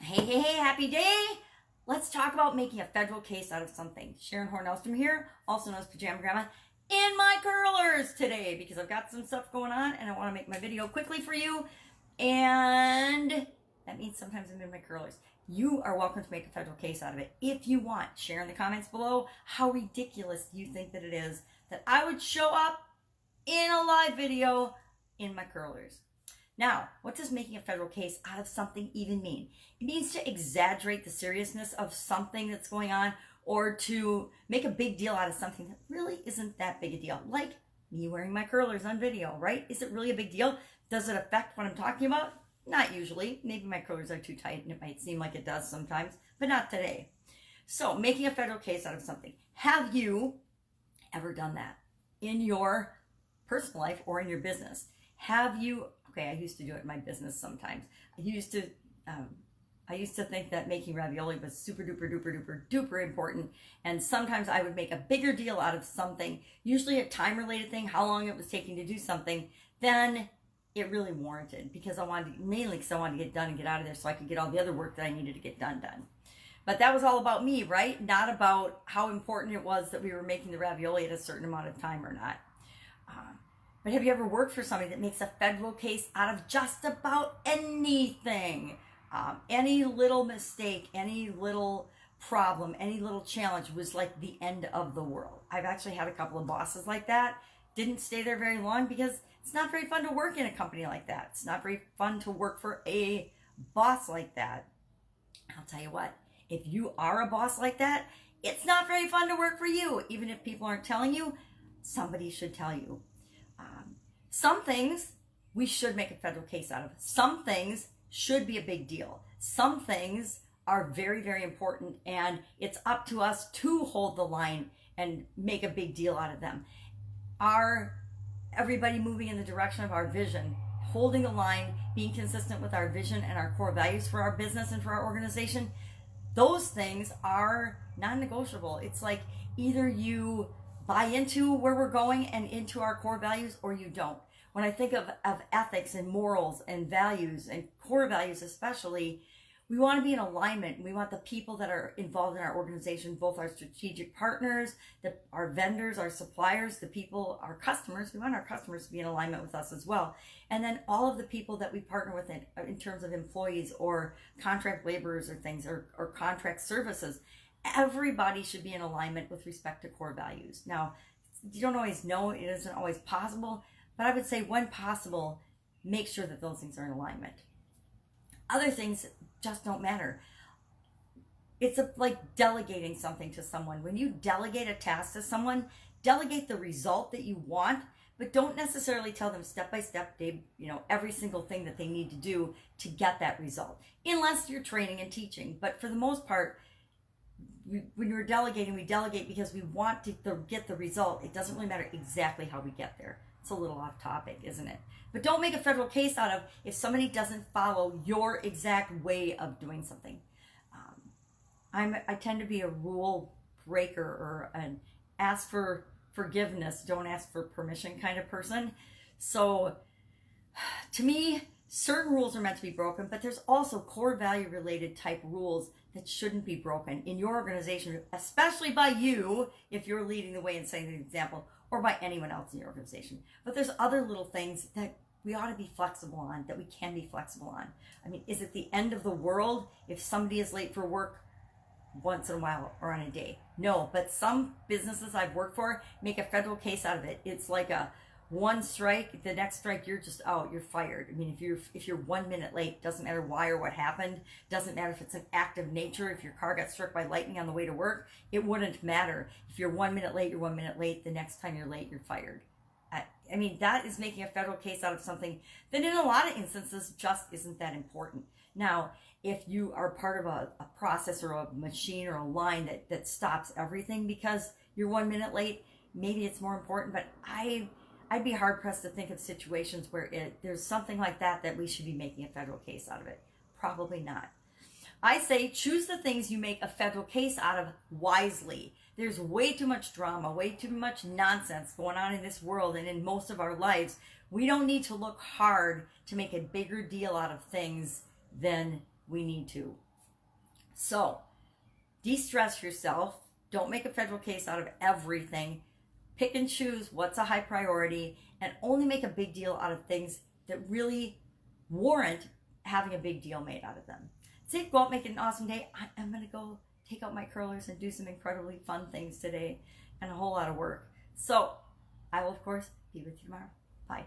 Hey, happy day! Let's talk about making a federal case out of something. Sharon Horne-Ellstrom here, also known as Pajama Grandma, in my curlers today because I've got some stuff going on and I want to make my video quickly for you. And that means sometimes I'm in my curlers. You are welcome to make a federal case out of it if you want. Share in the comments below how ridiculous you think that it is that I would show up in a live video in my curlers. Now, what does making a federal case out of something even mean? It means to exaggerate the seriousness of something that's going on or to make a big deal out of something that really isn't that big a deal. Like me wearing my curlers on video, right? Is it really a big deal? Does it affect what I'm talking about? Not usually. Maybe my curlers are too tight and it might seem like it does sometimes, but not today. So, making a federal case out of something. Have you ever done that in your personal life or in your business? Have you, okay, I used to do it in my business sometimes. I used to think that making ravioli was super duper duper duper duper important, and sometimes I would make a bigger deal out of something, usually a time related thing, how long it was taking to do something, than it really warranted, because I wanted to, mainly because I wanted to get done and get out of there so I could get all the other work that I needed to get done. But that was all about me, right? Not about how important it was that we were making the ravioli at a certain amount of time or not. But have you ever worked for somebody that makes a federal case out of just about anything? Any little mistake, any little problem, any little challenge was like the end of the world. I've actually had a couple of bosses like that. Didn't stay there very long because it's not very fun to work in a company like that. It's not very fun to work for a boss like that. I'll tell you what, if you are a boss like that, it's not very fun to work for you. Even if people aren't telling you, somebody should tell you. Some things we should make a federal case out of. Some things should be a big deal. Some things are very, very important, and it's up to us to hold the line and make a big deal out of them. Are everybody moving in the direction of our vision, holding the line, being consistent with our vision and our core values for our business and for our organization? Those things are non-negotiable. It's like either you buy into where we're going and into our core values, or you don't. When I think of ethics and morals and values and core values especially, we want to be in alignment. We want the people that are involved in our organization, both our strategic partners, our vendors, our suppliers, the people, our customers. We want our customers to be in alignment with us as well. And then all of the people that we partner with in terms of employees or contract laborers or things or contract services. Everybody should be in alignment with respect to core values. Now, you don't always know, it isn't always possible, but I would say when possible, make sure that those things are in alignment. Other things just don't matter. It's like delegating something to someone. When you delegate a task to someone, delegate the result that you want, but don't necessarily tell them step by step, every single thing that they need to do to get that result, unless you're training and teaching. But for the most part, when we're delegating, we delegate because we want to get the result. It doesn't really matter exactly how we get there. It's a little off topic, isn't it? But don't make a federal case out of if somebody doesn't follow your exact way of doing something. I tend to be a rule breaker or an ask for forgiveness, don't ask for permission kind of person. So to me, certain rules are meant to be broken, but there's also core value related type rules that shouldn't be broken in your organization, especially by you if you're leading the way and setting the example, or by anyone else in your organization. But there's other little things that we ought to be flexible on, that we can be flexible on. I mean, is it the end of the world if somebody is late for work once in a while or on a day? No, but some businesses I've worked for make a federal case out of it. It's like a one strike, the next strike, you're just out, you're fired. I mean, if you're 1 minute late, doesn't matter why or what happened, doesn't matter if it's an act of nature, if your car got struck by lightning on the way to work, it wouldn't matter. If you're 1 minute late, you're 1 minute late. The next time you're late, you're fired. I mean, that is making a federal case out of something that in a lot of instances just isn't that important. Now, if you are part of a process or a machine or a line that stops everything because you're 1 minute late, maybe it's more important, but I'd be hard-pressed to think of situations where there's something like that we should be making a federal case out of it. Probably not. I say choose the things you make a federal case out of wisely. There's way too much drama, way too much nonsense going on in this world and in most of our lives. We don't need to look hard to make a bigger deal out of things than we need to. So de-stress yourself. Don't make a federal case out of everything. Pick and choose what's a high priority, and only make a big deal out of things that really warrant having a big deal made out of them. Safe, go out, make it an awesome day. I'm going to go take out my curlers and do some incredibly fun things today and a whole lot of work. So I will, of course, be with you tomorrow. Bye.